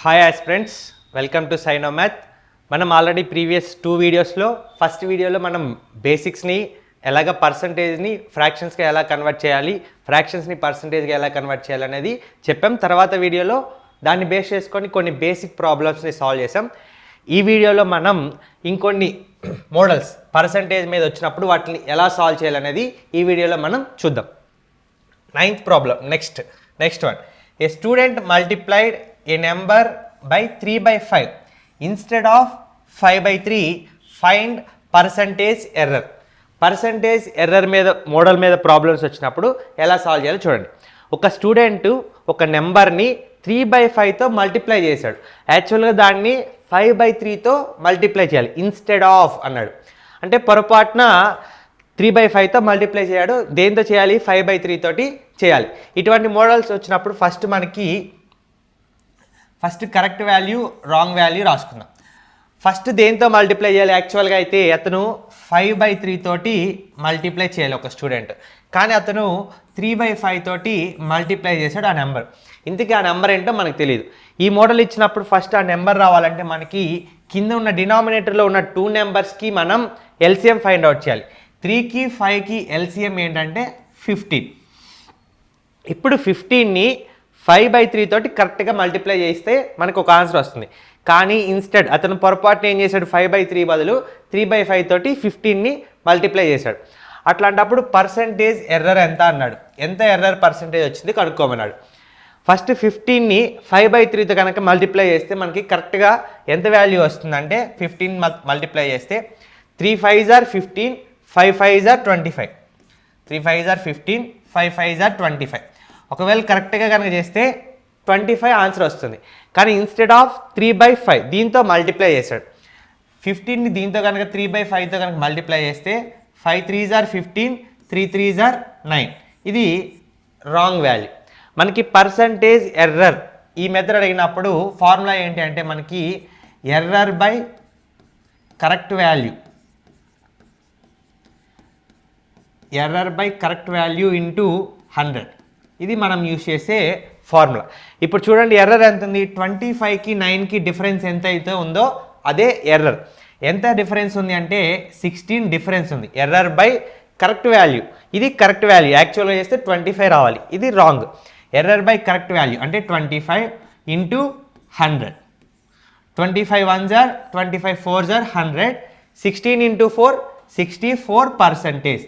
Hi aspirants, welcome to Sinomath. మనం already previous 2 వీడియోస్లో first వీడియోలో మనం బేసిక్స్ని ఎలాగ పర్సంటేజ్ని ఫ్రాక్షన్స్గా ఎలా కన్వర్ట్ చేయాలి, ఫ్రాక్షన్స్ని పర్సంటేజ్గా ఎలా కన్వర్ట్ చేయాలి అనేది చెప్పాం. తర్వాత వీడియోలో దాన్ని బేస్ చేసుకొని కొన్ని బేసిక్ ప్రాబ్లమ్స్ని సాల్వ్ చేసాం. ఈ వీడియోలో మనం ఇంకొన్ని మోడల్స్ పర్సంటేజ్ మీద వచ్చినప్పుడు వాటిని ఎలా సాల్వ్ చేయాలనేది ఈ వీడియోలో మనం చూద్దాం. 9th problem. Next one. A student multiplied a number by 3/5 instead of 5/3. find percentage error. Percentage error మీద మోడల్ మీద ప్రాబ్లమ్స్ వచ్చినప్పుడు ఎలా సాల్వ్ చేయాలో చూడండి. ఒక స్టూడెంట్ ఒక నెంబర్ని 3/5తో మల్టిప్లై చేశాడు. యాక్చువల్గా దాన్ని 5/3తో మల్టిప్లై చేయాలి. ఇన్స్టెడ్ ఆఫ్ అన్నాడు అంటే పొరపాటున 3/5తో మల్టిప్లై చేయడు. దేంతో చేయాలి? 5/3 తోటి చేయాలి. ఇటువంటి మోడల్స్ వచ్చినప్పుడు first correct value, wrong value రాసుకుందాం. ఫస్ట్ దేంతో మల్టిప్లై చేయాలి? యాక్చువల్గా అయితే అతను 5/3 తోటి మల్టిప్లై చేయాలి ఒక స్టూడెంట్, కానీ అతను 3/5 తోటి మల్టిప్లై చేశాడు ఆ నెంబర్. ఇంతకీ ఆ నెంబర్ ఏంటో మనకు తెలియదు. ఈ మోడల్ ఇచ్చినప్పుడు ఫస్ట్ ఆ నెంబర్ రావాలంటే మనకి కింద ఉన్న డినామినేటర్లో ఉన్న 2 నెంబర్స్కి మనం ఎల్సిఎం ఫైండ్ అవుట్ చేయాలి. 3కి 5కి ఎల్సిఎం ఏంటంటే 15. ఇప్పుడు 15ని 5/3 తోటి కరెక్ట్గా మల్టిప్లై చేస్తే మనకు ఒక ఆన్సర్ వస్తుంది. కానీ ఇన్స్టెడ్ అతను పొరపాటున ఏం చేశాడు? 5/3 బదులు 3/5 తోటి 15ని మల్టిప్లై చేశాడు. అట్లాంటప్పుడు పర్సంటేజ్ ఎర్రర్ ఎంత అన్నాడు. ఎంత ఎర్రర్ పర్సంటేజ్ వచ్చింది కనుక్కోమన్నాడు. ఫస్ట్ 15ని 5/3తో కనుక మల్టిప్లై చేస్తే మనకి కరెక్ట్గా ఎంత వాల్యూ వస్తుందంటే 15 మల్టిప్లై చేస్తే 3 5s are 15, 5 5s are 25. 3 5s are 15, 5 5s are 25. ఒకవేళ కరెక్ట్గా కనుక చేస్తే 25 ఆన్సర్ వస్తుంది. కానీ ఇన్స్టెడ్ ఆఫ్ 3/5 దీంతో మల్టిప్లై చేశాడు. 15ని దీంతో కనుక 3/5తో కనుక మల్టిప్లై చేస్తే 5 3s are 15, 3 3s are 9. ఇది రాంగ్ వాల్యూ. మనకి పర్సంటేజ్ ఎర్రర్ ఈ మెథడ్ అడిగినప్పుడు ఫార్ములా ఏంటి అంటే మనకి error by correct value into 100. ఇది మనం యూజ్ చేసే ఫార్ములా. ఇప్పుడు చూడండి ఎర్రర్ ఎంత ఉంది? 25కి 9కి డిఫరెన్స్ ఎంత అయితే ఉందో అదే ఎర్రర్. ఎంత డిఫరెన్స్ ఉంది అంటే 16 డిఫరెన్స్ ఉంది. Error by correct value. ఇది కరెక్ట్ వాల్యూ. యాక్చువల్గా చేస్తే 25 రావాలి. ఇది wrong. Error by correct value అంటే 25 into 100. 25 1s are 25 4s are 100. 16 into 4 64%.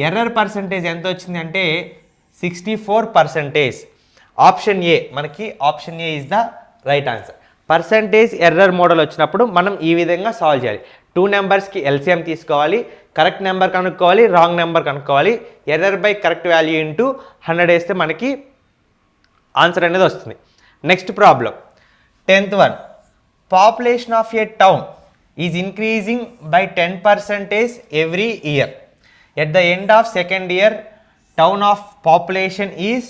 Error percentage ఎంత వచ్చింది అంటే 64%. ఆప్షన్ ఏ, మనకి option A is the right answer. Percentage error model వచ్చినప్పుడు మనం ఈ విధంగా సాల్వ్ చేయాలి. 2 నెంబర్స్కి ఎల్సిఎం తీసుకోవాలి, కరెక్ట్ నెంబర్ కనుక్కోవాలి, రాంగ్ నెంబర్ కనుక్కోవాలి. Error by correct value into 100 వేస్తే మనకి ఆన్సర్ అనేది వస్తుంది. Next problem. 10th one. Population of A town is increasing by 10% every year. At the end of second year town of population is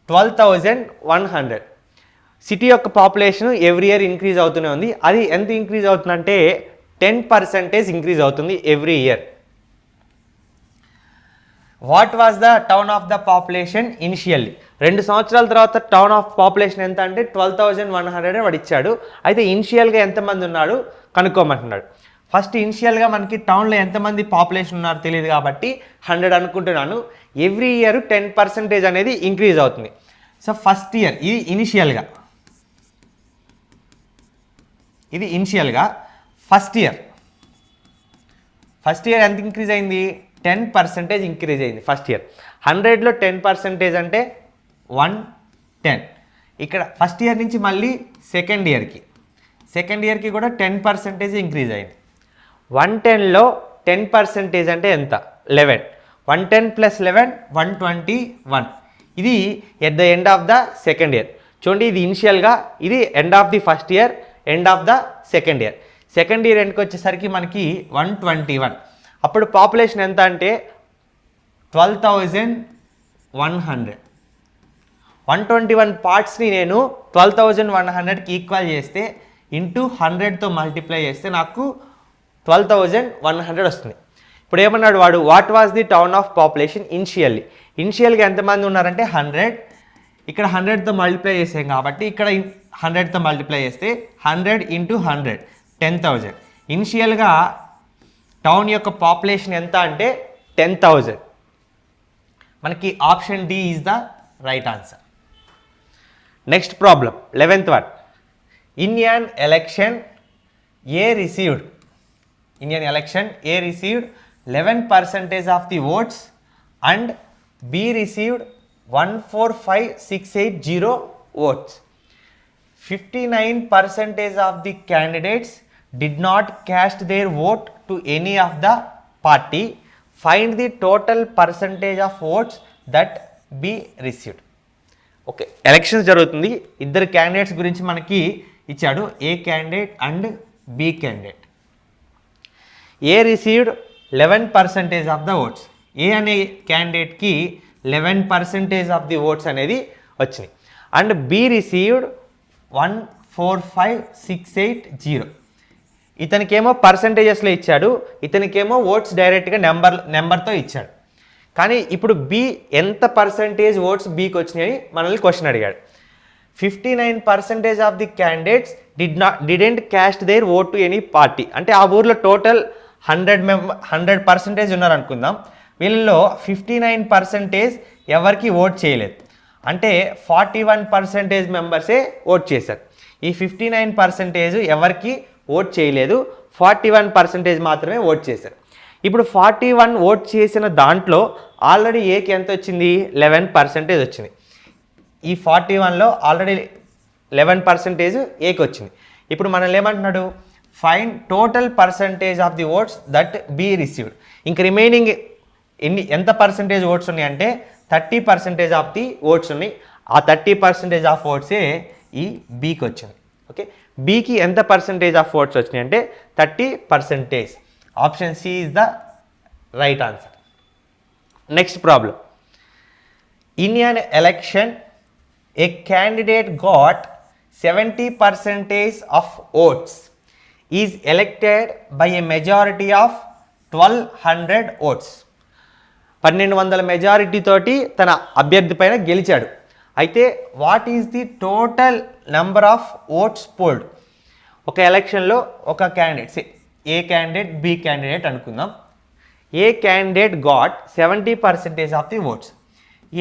12,100. City యొక్క population every year increase అవుతూనే ఉంది. అది ఎంత increase అవుతుందంటే 10% ఇంక్రీజ్ అవుతుంది every year. What was the town of the population initially? 2 సంవత్సరాల తర్వాత town of population ఎంత అంటే 12,100 వాడు ఇచ్చాడు. అయితే ఇనిషియల్గా ఎంతమంది ఉన్నాడు కనుక్కోమంటున్నాడు. ఫస్ట్ ఇనిషియల్గా మనకి టౌన్లో ఎంతమంది పాపులేషన్ ఉన్నారు తెలియదు కాబట్టి 100 అనుకుంటున్నాను. ఎవ్రీ ఇయర్ 10% అనేది ఇంక్రీజ్ అవుతుంది. సో ఫస్ట్ ఇయర్ ఇది ఇనిషియల్గా ఫస్ట్ ఇయర్ ఎంత ఇంక్రీజ్ అయింది? 10% ఇంక్రీజ్ అయింది ఫస్ట్ ఇయర్. 100లో 10% అంటే 110. ఇక్కడ ఫస్ట్ ఇయర్ నుంచి మళ్ళీ సెకండ్ ఇయర్కి కూడా 10% ఇంక్రీజ్ అయింది. 110లో 10% అంటే ఎంత? 11. 110 + 11 121. ఇది at the end of the second year. చూడండి ఇది ఇనిషియల్గా, ఇది end of the first year, end of the second year. Second year ఎండ్కి వచ్చేసరికి మనకి 121. అప్పుడు పాపులేషన్ ఎంత అంటే 12,100. 121 పార్ట్స్ని నేను 12,100కి ఈక్వల్ చేస్తే ఇంటూ 100తో మల్టిప్లై చేస్తే నాకు 12,100 వస్తుంది. ఇప్పుడు ఏమన్నాడు వాడు? What was the town of population ఇనిషియల్గా ఎంతమంది ఉన్నారంటే 100. ఇక్కడ 100తో మల్టిప్లై చేసాం కాబట్టి ఇక్కడ 100తో మల్టిప్లై చేస్తే 100 ఇంటూ 100 10,000. ఇనిషియల్గా టౌన్ యొక్క పాపులేషన్ ఎంత అంటే 10,000. మనకి option D is the right answer. Next problem 11th one. In an election, A received 11% of the votes and B received 145,680 votes. 59% of the candidates did not cast their vote to any of the party. Find the total percentage of votes that B received. Okay, elections జరుగుతుంది. ఇద్దరు candidates గురించి మనకి ఇచ్చాడు, A candidate and B candidate. A received 11% of the votes. A అనే క్యాండిడేట్కి 11% of the votes అనేది వచ్చినాయి. And B received 145,680. ఇతనికేమో పర్సంటేజెస్లో ఇచ్చాడు, ఇతనికేమో ఓట్స్ డైరెక్ట్గా నెంబర్తో ఇచ్చాడు. కానీ ఇప్పుడు బి ఎంత పర్సంటేజ్ ఓట్స్ బీకి వచ్చినాయని మనల్ని క్వశ్చన్ అడిగాడు. 59% of the candidates didn't caste their vote to any party. అంటే ఆ ఊర్లో టోటల్ 100% ఉన్నారు అనుకుందాం. వీళ్ళలో 59% ఎవరికి ఓట్ చేయలేదు. అంటే 41% మెంబర్సే ఓట్ చేశారు. ఈ 59% ఎవరికి ఓట్ చేయలేదు, 41% మాత్రమే ఓట్ చేశారు. ఇప్పుడు 41 ఓట్ చేసిన దాంట్లో ఆల్రెడీ ఏకి ఎంత వచ్చింది, 11% వచ్చింది. ఈ 41లో ఆల్రెడీ 11% ఏకి వచ్చింది. ఇప్పుడు మనల్ని ఏమంటున్నాడు, find total percentage of the oats that be received. ఇంక రిమైనింగ్ ఎంత పర్సంటేజ్ ఓట్స్ ఉన్నాయి అంటే 30% ఆఫ్ ది ఓట్స్ ఉన్నాయి. ఆ 30% ఆఫ్ ఓట్సే ఈ బీకి వచ్చింది. ఓకే, బీకి ఎంత పర్సంటేజ్ ఆఫ్ ఓట్స్ వచ్చినాయి అంటే 30%. Option C is the right answer. Next problem. In an election, a candidate got 70% of votes is elected by a majority of 1200 votes. 1200 majority తోటి తన అభ్యర్థి పైన గెలిచాడు. అయితే what is the total number of votes polled. ఒక ఎలక్షన్లో ఒక candidate, A candidate B candidate అనుకుందాం. A candidate got 70% of the votes.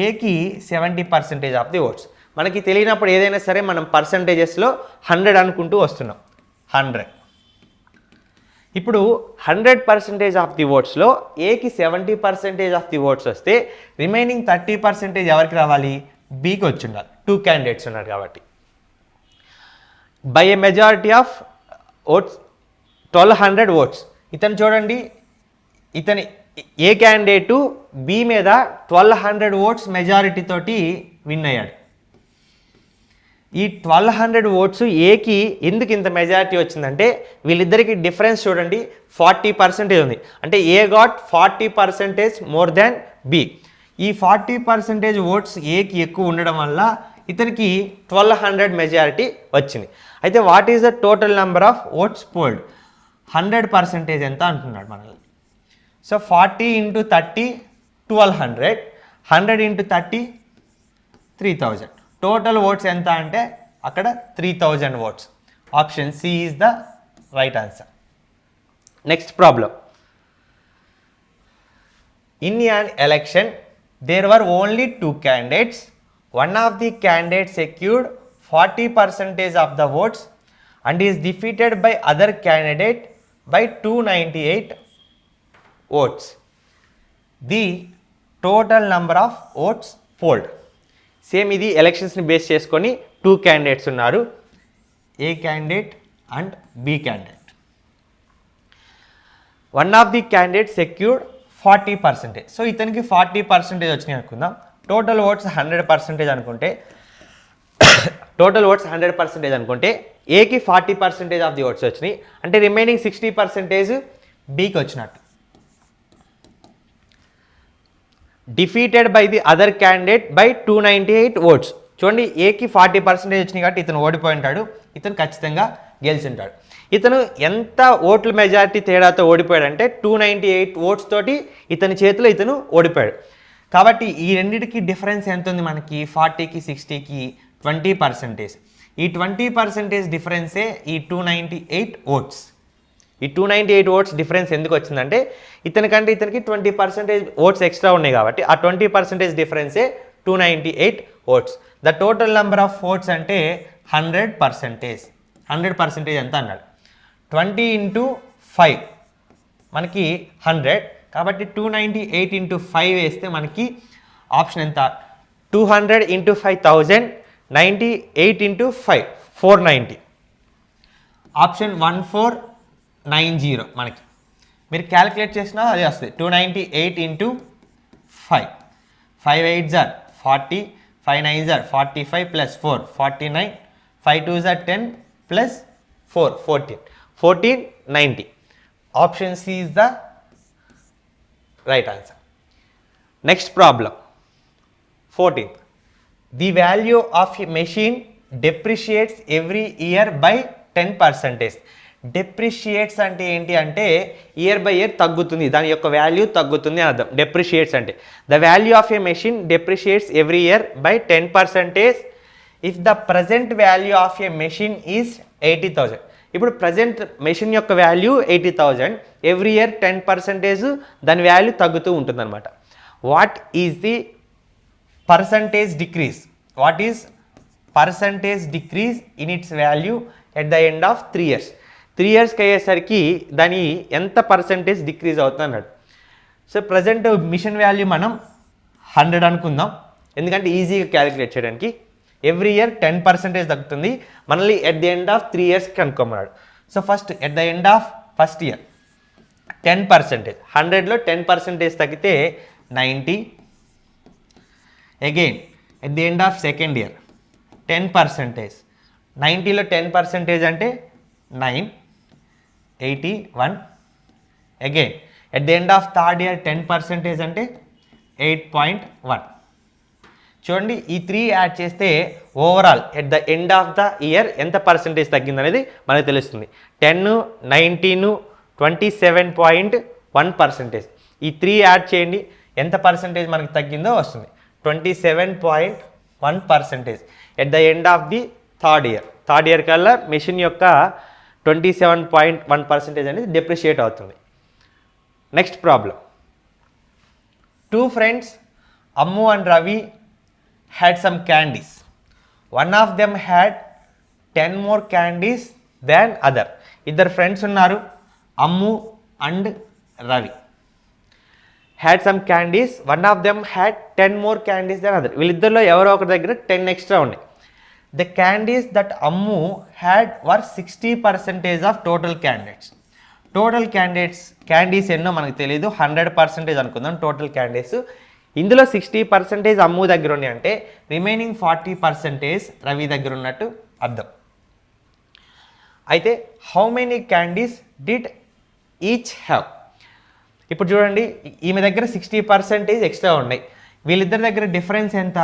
ఏకి 70% ఆఫ్ ది ఓట్స్. మనకి తెలియనప్పుడు ఏదైనా సరే మనం పర్సంటేజెస్లో 100 అనుకుంటూ వస్తున్నాం. 100. ఇప్పుడు 100% ఆఫ్ ది ఓట్స్లో ఏకి 70% ఆఫ్ ది ఓట్స్ వస్తే రిమైనింగ్ 30% ఎవరికి రావాలి, బీకి వచ్చి ఉండాలి. 2 క్యాండిడేట్స్ ఉన్నారు కాబట్టి. By a majority of votes 1200 votes. ఇతను చూడండి, ఇతని ఏ క్యాండిడేటు బి మీద 1200 ఓట్స్ మెజారిటీ తోటి విన్ అయ్యాడు. ఈ 1200 ఓట్స్ ఏకి ఎందుకు ఇంత మెజారిటీ వచ్చిందంటే వీళ్ళిద్దరికి డిఫరెన్స్ చూడండి, 40% ఉంది. అంటే ఏ గాట్ 40% మోర్ దాన్ బి. ఈ 40% ఓట్స్ ఏకి ఎక్కువ ఉండడం వల్ల ఇతనికి 1200 మెజారిటీ వచ్చింది. అయితే what is the total number of votes polled. 100% ఎంత అంటున్నాడు మనల్ని. So 40 into 30 1200, 100 into 30 3000. Total votes ఎంత అంటే అక్కడ 3000 votes. Option C is the right answer. Next problem. In an election, there were only 2 candidates. One of the candidates secured 40% of the votes and is defeated by other candidate by 298 votes. The total number of votes polled. Same ఇది ఎలక్షన్స్ని base చేసుకొని 2 candidates ఉన్నారు, A candidate and B candidate. One of the candidate secured 40%. So ఇతనికి 40% వచ్చినాయి అనుకుందాం. Total votes 100% అనుకుంటే ఏకి 40% of the oats వచ్చినాయి. అంటే రిమైనింగ్ 60% బీకి వచ్చినట్టు. Defeated by the other candidate by 298 votes. చూడండి, ఏకి 40% వచ్చినాయి కాబట్టి ఇతను ఓడిపోయి ఉంటాడు, ఇతను ఖచ్చితంగా గెలిచి ఉంటాడు. ఇతను ఎంత ఓట్ల మెజారిటీ తేడాతో ఓడిపోయాడంటే 298 ఓట్స్ తోటి ఇతని చేతిలో ఇతను ఓడిపోయాడు. కాబట్టి ఈ రెండింటికి డిఫరెన్స్ ఎంత ఉంది మనకి, 40కి 60కి 20%. ఈ 20% డిఫరెన్సే ఈ 298 ఓట్స్. ఈ 298 ఓట్స్ డిఫరెన్స్ ఎందుకు వచ్చిందంటే ఇతనికి 20% ఓట్స్ ఎక్స్ట్రా ఉన్నాయి కాబట్టి ఆ 20% డిఫరెన్సే 298 votes. The total number of votes అంటే 100%. 100% ఎంత అన్నాడు. 20 × 5 మనకి 100 కాబట్టి 298 × 5 వేస్తే మనకి ఆప్షన్ ఎంత 200 × 5000 98 × 5 490. ఆప్షన్ 1490 మనకి మీరు క్యాలిక్యులేట్ చేసినా అదే వస్తుంది 298 × 5 5 8s are 40 5 9s are 45 plus 4 49 5 2s are 10 plus 4 14 1490. Option C is the right answer. Next problem 14th. The value of a machine depreciates every year by 10%. డెప్రిషియేట్స్ అంటే ఏంటి అంటే ఇయర్ బై ఇయర్ తగ్గుతుంది, దాని యొక్క వాల్యూ తగ్గుతుంది అని అర్థం. డెప్రిషియేట్స్ అంటే the value of a machine depreciates every year by 10% if the present value of a machine is 80,000. ఇప్పుడు ప్రజెంట్ మెషిన్ యొక్క వాల్యూ 80,000, ఎవ్రీ ఇయర్ 10% దాని వాల్యూ తగ్గుతూ ఉంటుందన్నమాట. What is the percentage decrease? What is percentage decrease in its value at the end of 3 years? 3 yearsకి అయ్యేసరికి దాని ఎంత percentage decrease అవుతుంది అన్నాడు. సో ప్రజెంట్ మిషన్ వాల్యూ మనం 100 అనుకుందాం, ఎందుకంటే ఈజీగా క్యాలిక్యులేట్ చేయడానికి. ఎవ్రీ ఇయర్ 10% తగ్గుతుంది, మనల్ని ఎట్ ది ఎండ్ ఆఫ్ 3 yearsకి అనుకోమన్నాడు. So first at the end of first year 10%, 100లో 10% తగ్గితే 90. Again at the end of second year 10%, 90లో 10% అంటే 981. Again at the end of third year 10% అంటే 8.1. చూడండి ఈ 3 యాడ్ చేస్తే overall at the end of the year ఎంత పర్సంటేజ్ తగ్గింది అనేది మనకు తెలుస్తుంది. 10, 19, 27.1%. ఈ 3 యాడ్ చేయండి, ఎంత పర్సంటేజ్ మనకి తగ్గిందో వస్తుంది 27.1% at the end of the third year. Third year కల్లా మెషిన్ యొక్క 27.1% అనేది డెప్రిషియేట్ అవుతుంది. Next problem. 2 friends, Ammu and Ravi, had some candies. One of them had 10 more candies than other. ఇద్దరు ఫ్రెండ్స్ ఉన్నారు, Ammu and Ravi. Had some candies, one of them had 10 more candies than other. వీళ్ళిద్దరిలో ఎవరో ఒకరి దగ్గర 10 extra ఉన్నాయి. The candies that Ammu had were 60% of total candidates. Total candies ఎన్నో మనకు తెలియదు, 100% అనుకుందాం టోటల్ క్యాండీస్. ఇందులో 60% అమ్ము దగ్గర ఉన్నాయి అంటే రిమైనింగ్ 40% రవి దగ్గర ఉన్నట్టు అర్థం. అయితే how many candies did each have? ఇప్పుడు చూడండి ఈమె దగ్గర 60% ఎక్స్ట్రా ఉన్నాయి, వీళ్ళిద్దరి దగ్గర డిఫరెన్స్ ఎంత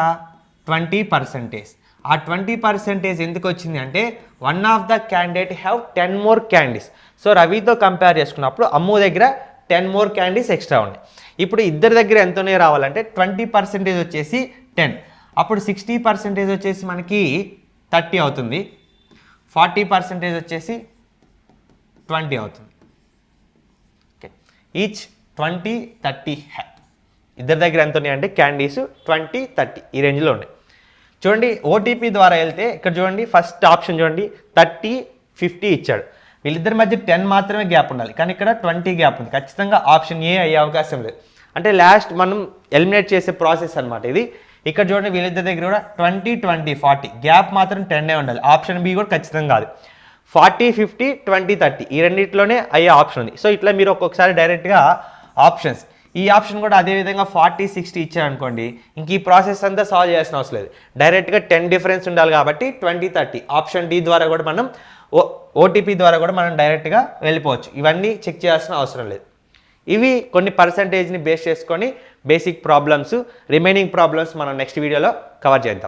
20%. ఆ 20% ఎందుకు వచ్చింది అంటే one of the candidate have 10 more candies. So రవితో కంపేర్ చేసుకున్నప్పుడు అమ్ము దగ్గర 10 more candies ఎక్స్ట్రా ఉన్నాయి. ఇప్పుడు ఇద్దరి దగ్గర ఎంతనే రావాలంటే 20% వచ్చేసి 10, అప్పుడు 60% వచ్చేసి మనకి 30 అవుతుంది, 40% వచ్చేసి 20 అవుతుంది. Okay, each 20, 30 have. ఇద్దరి దగ్గర ఎంత ఉన్నాయి అంటే క్యాండీస్ 20, 30 ఈ రేంజ్లో ఉన్నాయి. చూడండి ఓటీపీ ద్వారా వెళ్తే ఇక్కడ చూడండి ఫస్ట్ ఆప్షన్ చూడండి 30, 50 ఇచ్చాడు. వీళ్ళిద్దరి మధ్య 10 మాత్రమే గ్యాప్ ఉండాలి, కానీ ఇక్కడ 20 గ్యాప్ ఉంది. ఖచ్చితంగా ఆప్షన్ ఏ అయ్యే అవకాశం లేదు. అంటే లాస్ట్ మనం ఎలిమినేట్ చేసే ప్రాసెస్ అనమాట ఇది. ఇక్కడ చూడండి వీళ్ళిద్దరి దగ్గర కూడా 20, 20, 40 గ్యాప్ మాత్రం 10 ఉండాలి. ఆప్షన్ బి కూడా ఖచ్చితంగా కాదు. 40, 50, 20, 30 ఈ రెండింటిలోనే అయ్యే ఆప్షన్ ఉంది. సో ఇట్లా మీరు ఒక్కొక్కసారి డైరెక్ట్గా ఆప్షన్స్, ఈ ఆప్షన్ కూడా అదేవిధంగా 40, 60 ఇచ్చారనుకోండి, ఇంక ఈ ప్రాసెస్ అంతా సాల్వ్ చేయాల్సిన అవసరం లేదు. డైరెక్ట్గా 10 డిఫరెన్స్ ఉండాలి కాబట్టి 20, 30 ఆప్షన్ డి ద్వారా కూడా మనం ఓటీపీ ద్వారా కూడా మనం డైరెక్ట్గా వెళ్ళిపోవచ్చు. ఇవన్నీ చెక్ చేయాల్సిన అవసరం లేదు. ఇవి కొన్ని పర్సంటేజ్ని బేస్ చేసుకొని బేసిక్ ప్రాబ్లమ్స్, రిమైనింగ్ ప్రాబ్లమ్స్ మనం నెక్స్ట్ వీడియోలో కవర్ చేద్దాం.